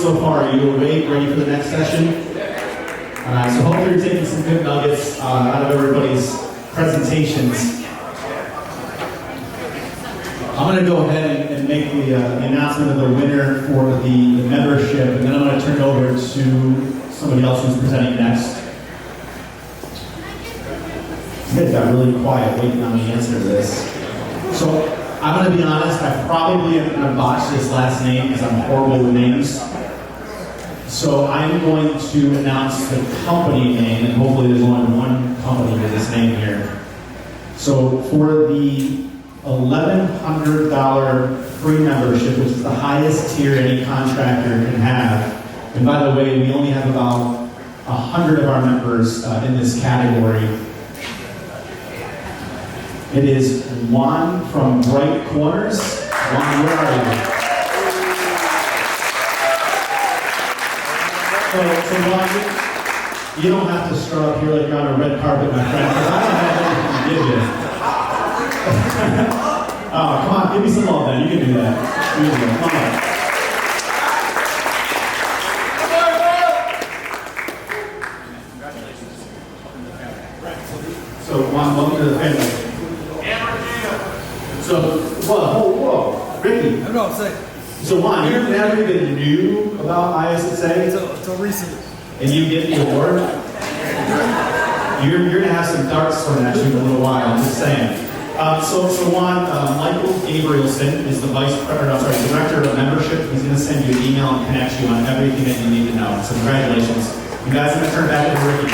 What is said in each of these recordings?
so far? Are you awake, ready for the next session? All right, so hopefully you're taking some good nuggets out of everybody's presentations. I'm going to go ahead and make the announcement of the winner for the membership, and then I'm going to turn it over to somebody else who's presenting next. You guys got really quiet waiting on the answer to this. So I'm going to be honest, I probably am going to botch this last name because I'm horrible with names. So I'm going to announce the company name, and hopefully there's only one company with this name here. So for the $1,100 free membership, which is the highest tier any contractor can have, and by the way, we only have about 100 of our members in this category. It is Juan from Bright Corners. Juan, where are you? So Juan, you don't have to start up here like you're on a red carpet, my friend, because I don't have anything to give you. Oh, come on, give me some love then. You can do that. You can do it. Come on. So, Juan, welcome to the family. So, whoa, Ricky. I know, I'm saying. So, Juan, you've never even knew about ISSA? Until recently. And you get the award? You're going to have some darts thrown at you in a little while, I'm just saying. So Juan, Michael Gabrielson is the director of membership. He's going to send you an email and connect you on everything that you need to know. So congratulations. You guys, I'm going to turn back to Ricky.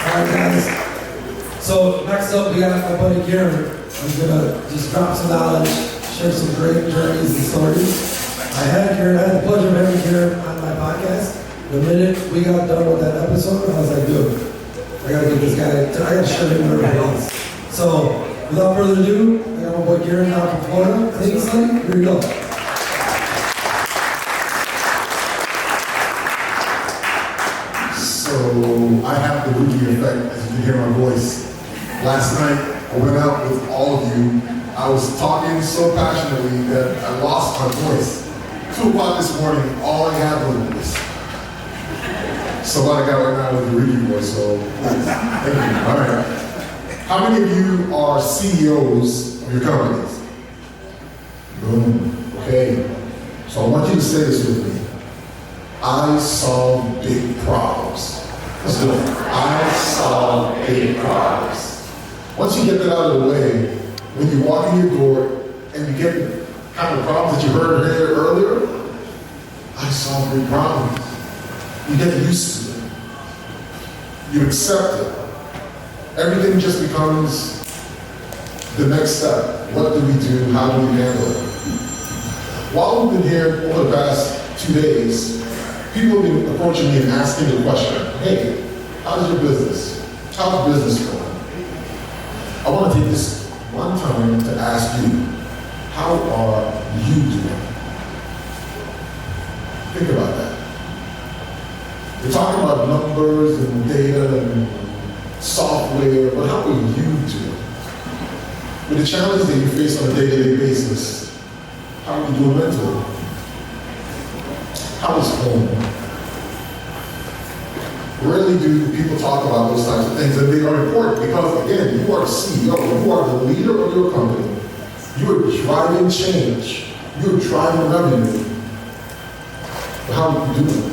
All right, guys. So next up, we got my buddy Garen. I'm going to just drop some knowledge, share some great journeys and stories. I had the pleasure of having Garen on my podcast. The minute we got done with that episode, I was like, dude, I got to get this guy, I got to share him with everybody else. So, without further ado, I got my boy Garen down from Florida. I think it's like, here we go. So, I have the Ricky effect, as you can hear my voice. Last night, I went out with all of you. I was talking so passionately that I lost my voice. 2 o'clock this morning, all I had was this. So what I got right now is the Ricky voice, so thank you. All right. How many of you are CEOs of your companies? Boom. Okay. So I want you to say this with me. I solve big problems. Let's do it. I solve big problems. Once you get that out of the way, when you walk in your door and you get the kind of problems that you heard here earlier, I solve big problems. You get used to it. You accept it. Everything just becomes the next step. What do we do? How do we handle it? While we've been here over the past 2 days, people have been approaching me and asking the question, hey, how's your business? How's business going? I want to take this one time to ask you, how are you doing? Think about that. We're talking about numbers and data and software, but how are you doing? With the challenges that you face on a day-to-day basis, how are you doing mentally? How is home? Rarely do people talk about those types of things, and they are important because, again, you are the CEO, you are the leader of your company, you are driving change, you are driving revenue. But how are you doing?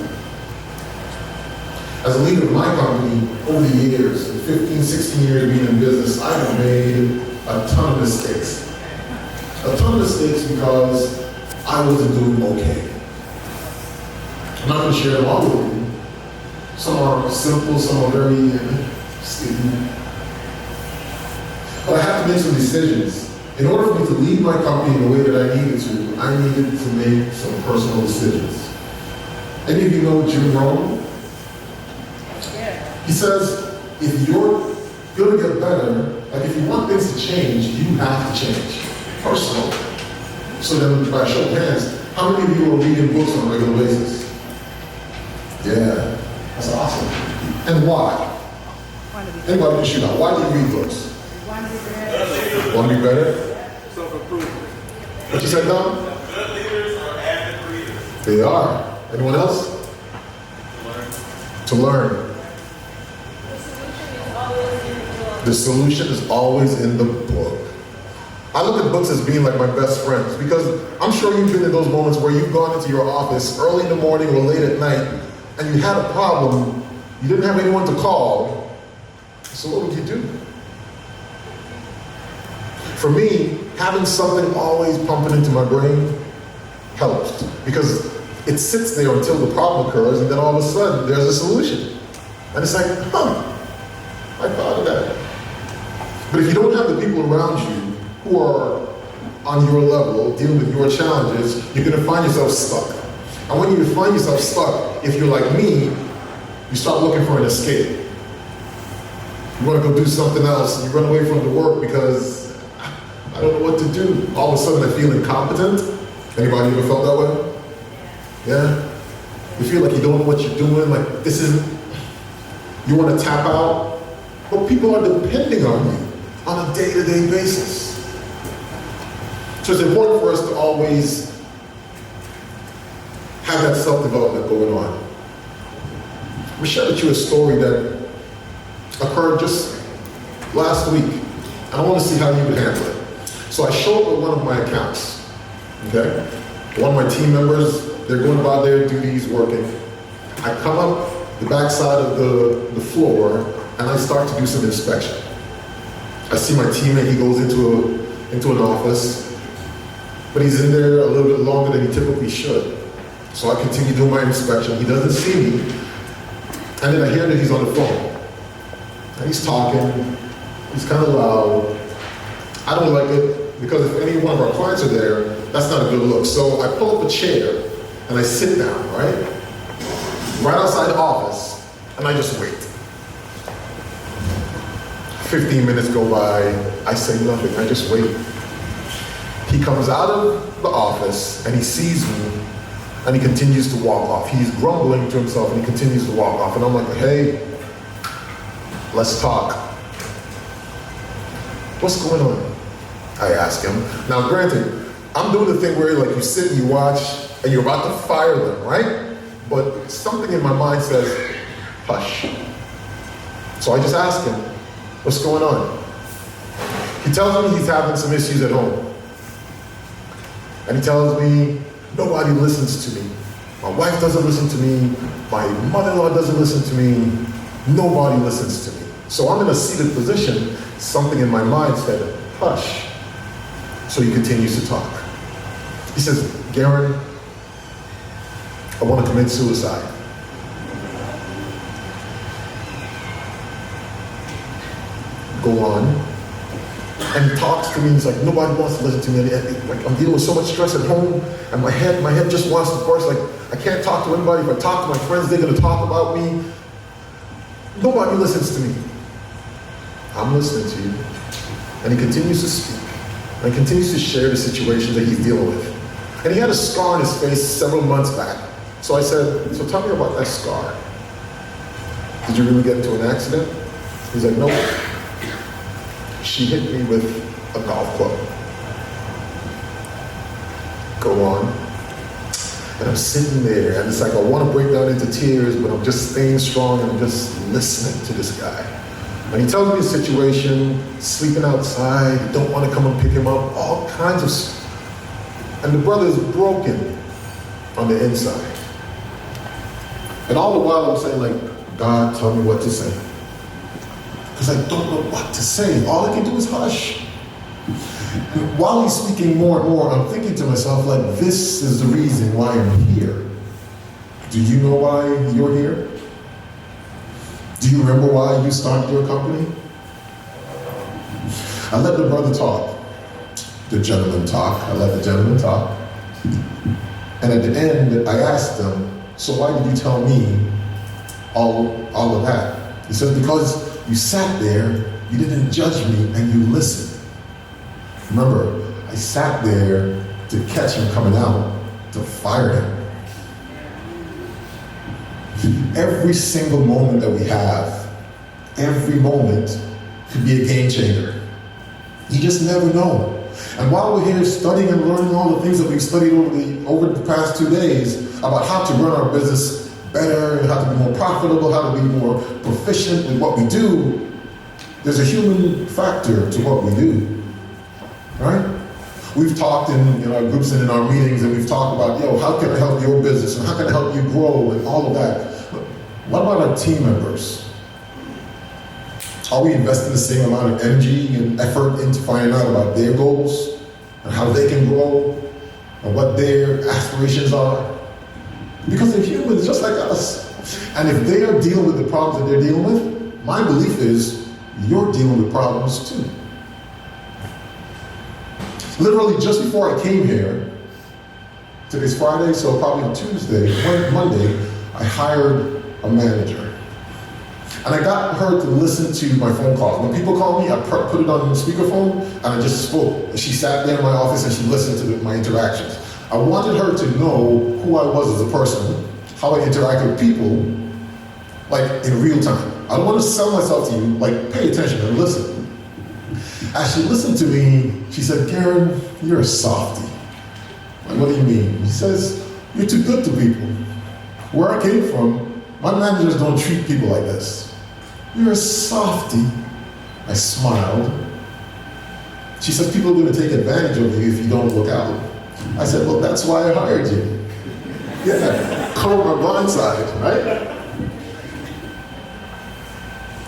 As a leader of my company, over the years, 15, 16 years being in business, I have made a ton of mistakes. A ton of mistakes because I wasn't doing okay. I'm not going to share them all with you. Some are simple, some are very sticky. But I have to make some decisions. In order for me to lead my company in the way that I needed to make some personal decisions. Any of you know Jim Rohn? He says, if you're going to get better, like if you want things to change, you have to change. Personal. So then, by show of hands, how many of you are reading books on a regular basis? Yeah, that's awesome. And why? Anybody can shoot out. Why do you read books? Want to be better? Self-improvement. What you said, Don? Good leaders are avid readers. They are. Anyone else? To learn. The solution is always in the book. I look at books as being like my best friends because I'm sure you've been in those moments where you've gone into your office early in the morning or late at night and you had a problem, you didn't have anyone to call, so what would you do? For me, having something always pumping into my brain helps because it sits there until the problem occurs and then all of a sudden there's a solution. And it's like, I thought of that. But if you don't have the people around you who are on your level, dealing with your challenges, you're gonna find yourself stuck. And when you find yourself stuck, if you're like me, you start looking for an escape. You wanna go do something else, and you run away from the work because I don't know what to do. All of a sudden I feel incompetent. Anybody ever felt that way? Yeah? You feel like you don't know what you're doing, like this isn't, you wanna tap out, but people are depending on you on a day-to-day basis. So it's important for us to always have that self-development going on. Let me share with you a story that occurred just last week. And I want to see how you would handle it. So I showed up at one of my accounts, okay? One of my team members, they're going about their duties working. I come up the backside of the floor and I start to do some inspection. I see my teammate, he goes into an office, but he's in there a little bit longer than he typically should. So I continue doing my inspection. He doesn't see me. And then I hear that he's on the phone. And he's talking, he's kind of loud. I don't like it because if any one of our clients are there, that's not a good look. So I pull up a chair and I sit down, right outside the office, and I just wait. 15 minutes go by, I say nothing, I just wait. He comes out of the office and he sees me and he continues to walk off. He's grumbling to himself and he continues to walk off. And I'm like, hey, let's talk. What's going on? I ask him. Now granted, I'm doing the thing where like you sit and you watch and you're about to fire them, right? But something in my mind says, hush. So I just ask him, what's going on? He tells me he's having some issues at home. And he tells me, nobody listens to me. My wife doesn't listen to me. My mother-in-law doesn't listen to me. Nobody listens to me. So I'm in a seated position. Something in my mind said, hush. So he continues to talk. He says, Garen, I want to commit suicide. Go on. And he talks to me, he's like, nobody wants to listen to me. Like, I'm dealing with so much stress at home, and my head just wants to burst. Like, I can't talk to anybody. If I talk to my friends, they're gonna talk about me. Nobody listens to me. I'm listening to you. And he continues to speak, and he continues to share the situation that he's dealing with. And he had a scar on his face several months back. So I said, so tell me about that scar. Did you really get into an accident? He's like, nope. She hit me with a golf club. Go on. And I'm sitting there, and it's like I want to break down into tears, but I'm just staying strong, and I'm just listening to this guy. And he tells me a situation, sleeping outside, don't want to come and pick him up, all kinds of stuff. And the brother is broken on the inside. And all the while I'm saying like, God, tell me what to say. Because I don't know what to say. All I can do is hush. While he's speaking more and more, I'm thinking to myself, like, this is the reason why I'm here. Do you know why you're here? Do you remember why you started your company? I let the brother talk. The gentleman talk. I let the gentleman talk. And at the end, I asked him, so why did you tell me all of that? He said, because you sat there, you didn't judge me, and you listened. Remember, I sat there to catch him coming out, to fire him. Every single moment that we have, every moment could be a game changer. You just never know. And while we're here studying and learning all the things that we've studied over the past 2 days about how to run our business better and how to be more profitable, how to be more proficient in what we do, there's a human factor to what we do, right? We've talked in our groups and in our meetings, and we've talked about, how can I help your business, and how can I help you grow, and all of that. But what about our team members? Are we investing the same amount of energy and effort into finding out about their goals, and how they can grow, and what their aspirations are? Because they're humans just like us. And if they are dealing with the problems that they're dealing with, my belief is you're dealing with problems too. Literally just before I came here, today's Friday, so probably Tuesday, Monday, I hired a manager. And I got her to listen to my phone calls. When people call me, I put it on speakerphone and I just spoke. And she sat there in my office and she listened to my interactions. I wanted her to know who I was as a person, how I interact with people, like in real time. I don't want to sell myself to you, like pay attention and listen. As she listened to me, she said, "Garen, you're a softie." Like, what do you mean? He says, "You're too good to people. Where I came from, my managers don't treat people like this. You're a softie." I smiled. She says, "People are going to take advantage of you if you don't look out." I said, "Well, that's why I hired you." Yeah, cover my blind side, right?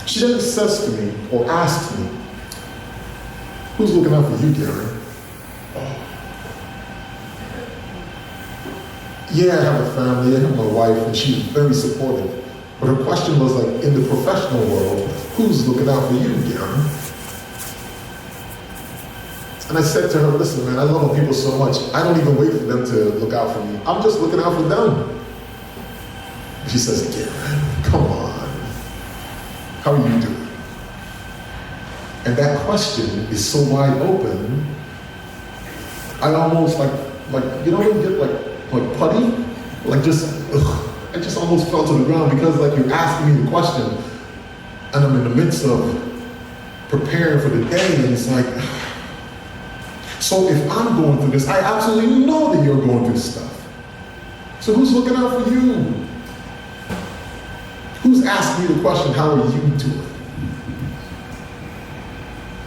She then says to me, or asks me, "Who's looking out for you, Gary?" Yeah, I have a family, I have my wife, and she's very supportive. But her question was like, in the professional world, who's looking out for you, Gary? And I said to her, "Listen, man, I love my people so much. I don't even wait for them to look out for me. I'm just looking out for them." She says, "Gary, come on. How are you doing?" And that question is so wide open, I almost like when you get like putty, I just almost fell to the ground because like you're asking me the question and I'm in the midst of preparing for the day and it's like, so if I'm going through this, I absolutely know that you're going through stuff. So who's looking out for you? Who's asking you the question, how are you doing?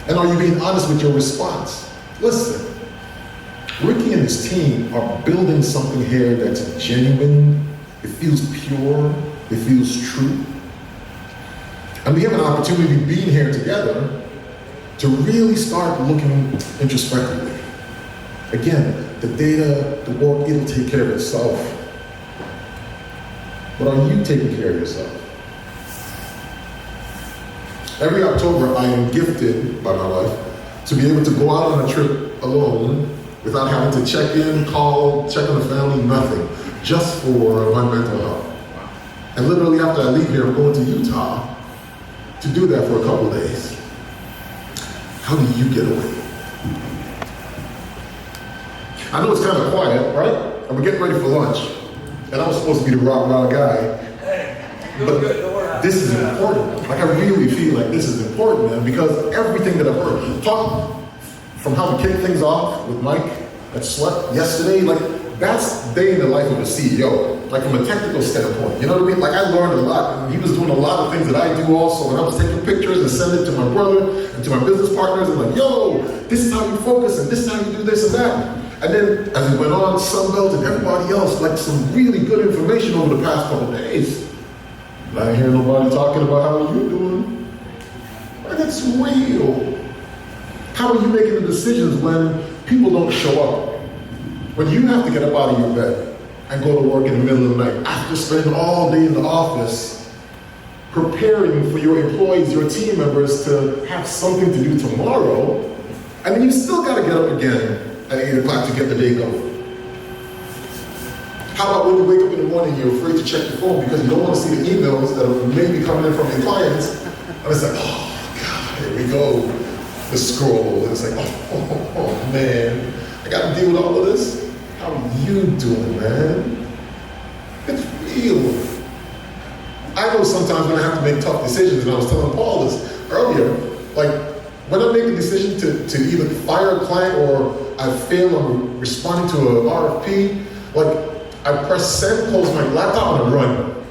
And are you being honest with your response? Listen, Ricky and his team are building something here that's genuine, it feels pure, it feels true. And we have an opportunity being here together to really start looking introspectively. Again, the data, the work, it'll take care of itself. But are you taking care of yourself? Every October, I am gifted by my wife to be able to go out on a trip alone without having to check in, call, check on the family, nothing, just for my mental health. And literally after I leave here, I'm going to Utah to do that for a couple days. How do you get away? I know it's kind of quiet, right? And we're getting ready for lunch. And I was supposed to be the rock guy. But this is important. Like I really feel like this is important, man, because everything that I've heard, talk from how to kick things off with Mike at Sweat yesterday, like that's day in the life of a CEO, like from a technical standpoint. You know what I mean? Like I learned a lot, and he was doing a lot of things that I do also, and I was taking pictures and sending it to my brother and to my business partners, and like, yo, this is how you focus, and this is how you do this and that. And then as it went on, Sunbelt and everybody else, like some really good information over the past couple of days. I didn't hear nobody talking about how you doing. Like it's real. How are you making the decisions when people don't show up? When you have to get up out of your bed and go to work in the middle of the night after spending all day in the office preparing for your employees, your team members to have something to do tomorrow, and then you still got to get up again at 8 o'clock to get the day going. How about when you wake up in the morning, you're afraid to check your phone because you don't want to see the emails that are maybe coming in from your clients, and it's like, oh God, here we go, the scroll, and it's like, oh man, I got to deal with all of this. How are you doing, man? It's real. I know sometimes when I have to make tough decisions, and I was telling Paul this earlier, like when I make a decision to either fire a client or I fail on responding to an RFP, like I press send, close my laptop, and I run.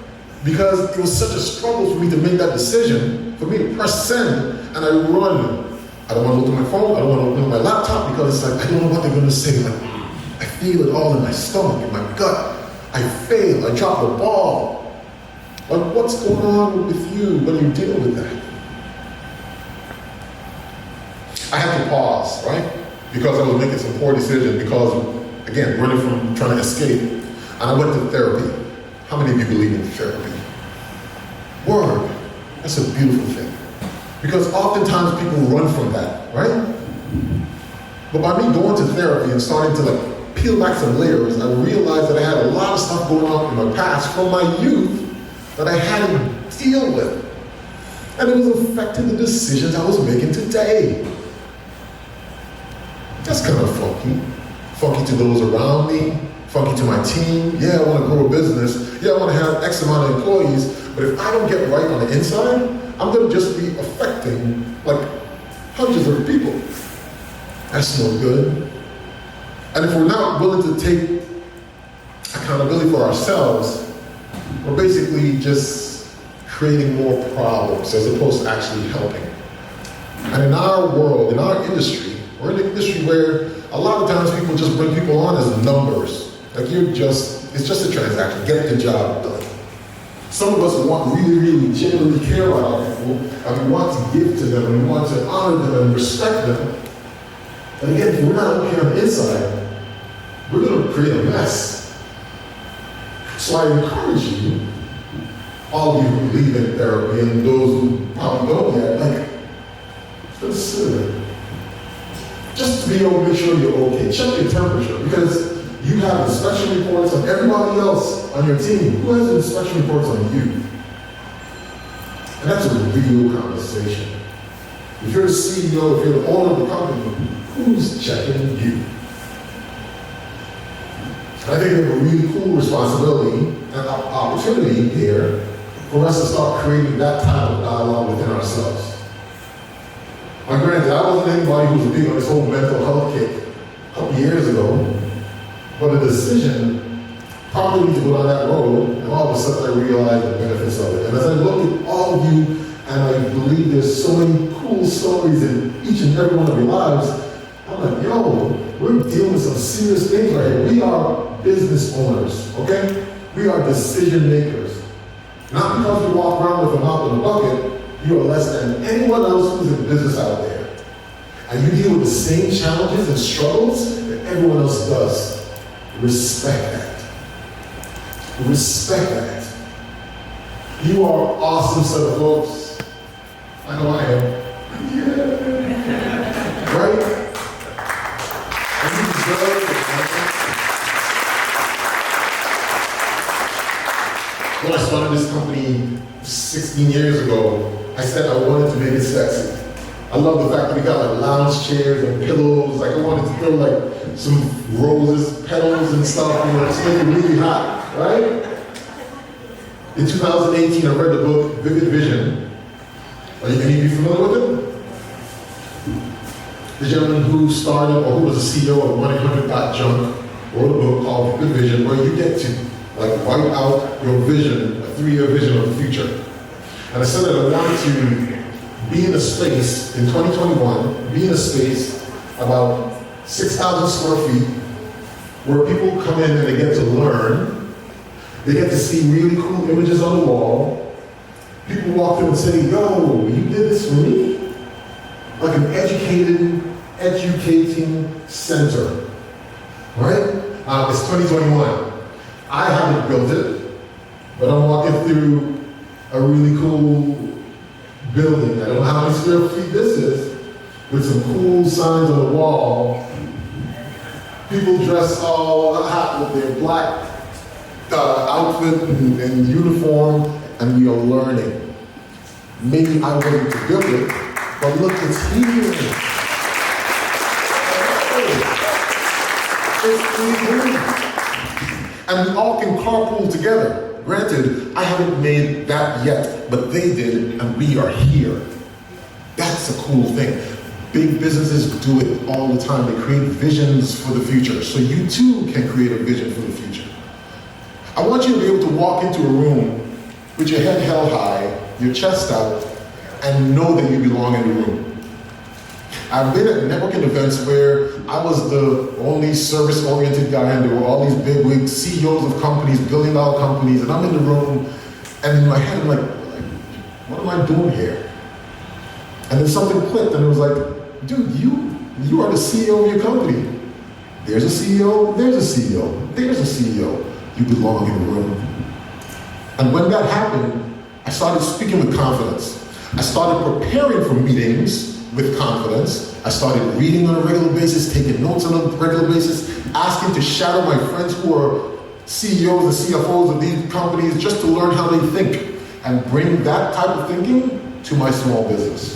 Because it was such a struggle for me to make that decision, for me to press send, and I run. I don't want to look at my phone, I don't want to open up my laptop because it's like, I don't know what they're going to say. Like, I feel it all in my stomach, in my gut. I fail, I drop the ball. Like, what's going on with you when you deal with that? I had to pause, right? Because I was making some poor decisions, because, again, running from trying to escape. And I went to therapy. How many of you believe in therapy? Word. That's a beautiful thing. Because oftentimes people run from that, right? But by me going to therapy and starting to like peel back some layers, I realized that I had a lot of stuff going on in my past from my youth that I had to deal with. And it was affecting the decisions I was making today. That's kind of funky. Funky to those around me, funky to my team. Yeah, I want to grow a business. Yeah, I want to have X amount of employees. But if I don't get right on the inside, I'm going to just be affecting like hundreds of people. That's no good. And if we're not willing to take accountability for ourselves, we're basically just creating more problems as opposed to actually helping. And in our world, in our industry, we're in an industry where a lot of times people just bring people on as numbers. Like it's just a transaction, get the job done. Some of us really genuinely care about our people, and we want to give to them, and we want to honor them and respect them. But again, if we're not okay on the inside, we're going to create a mess. So I encourage you, all of you who believe in therapy and those who probably don't yet, like, consider just to be able to make sure you're okay. Check your temperature, because you have inspection reports on everybody else on your team. Who has inspection reports on you? And that's a real conversation. If you're the CEO, if you're the owner of the company, who's checking you? I think we have a really cool responsibility and opportunity here for us to start creating that type of dialogue within ourselves. Now, granted, I wasn't anybody who was big on this whole mental health kick a couple years ago, but a decision prompted me to go down that road, and all of a sudden I realized the benefits of it. And as I look at all of you, and I believe there's so many cool stories in each and every one of your lives, I'm like, yo, we're dealing with some serious things right here. We are business owners, okay? We are decision makers. Not because we walk around with a mouth in a bucket, you are less than anyone else who's in business out there. And you deal with the same challenges and struggles that everyone else does. Respect that. Respect that. You are an awesome set of folks. I know I am. Yeah. Right? And you deserve it. When I started this company 16 years ago, I said I wanted to make it sexy. I love the fact that we got like lounge chairs and pillows. Like I wanted to throw like some roses, petals and stuff, you know, to make it really hot, right? In 2018, I read the book Vivid Vision. Are any of you familiar with it? The gentleman who started, or who was the CEO of 1-800-Junk, wrote a book called Vivid Vision, where you get to like write out your vision, a 3-year vision of the future. And I said that I wanted to be in a space in 2021, be in a space about 6,000 square feet where people come in and they get to learn, they get to see really cool images on the wall. People walk in and say, yo, you did this for me? Like an educating center, right? It's 2021. I haven't built it, but I'm walking through a really cool building. I don't know how many square feet this is, with some cool signs on the wall. People dress all hot with their black outfit and uniform, and we are learning. Maybe I wasn't to build it, but look, it's here. It's here. And we all can carpool together. Granted, I haven't made that yet, but they did, and we are here. That's a cool thing. Big businesses do it all the time. They create visions for the future. So you too can create a vision for the future. I want you to be able to walk into a room with your head held high, your chest out, and know that you belong in the room. I've been at networking events where I was the only service-oriented guy, and there were all these big CEOs of companies, billion-dollar companies, and I'm in the room, and in my head I'm like, what am I doing here? And then something clicked, and it was like, dude, you are the CEO of your company. There's a CEO, there's a CEO, there's a CEO. You belong in the room. And when that happened, I started speaking with confidence. I started preparing for meetings with confidence. I started reading on a regular basis, taking notes on a regular basis, asking to shadow my friends who are CEOs and CFOs of these companies just to learn how they think and bring that type of thinking to my small business.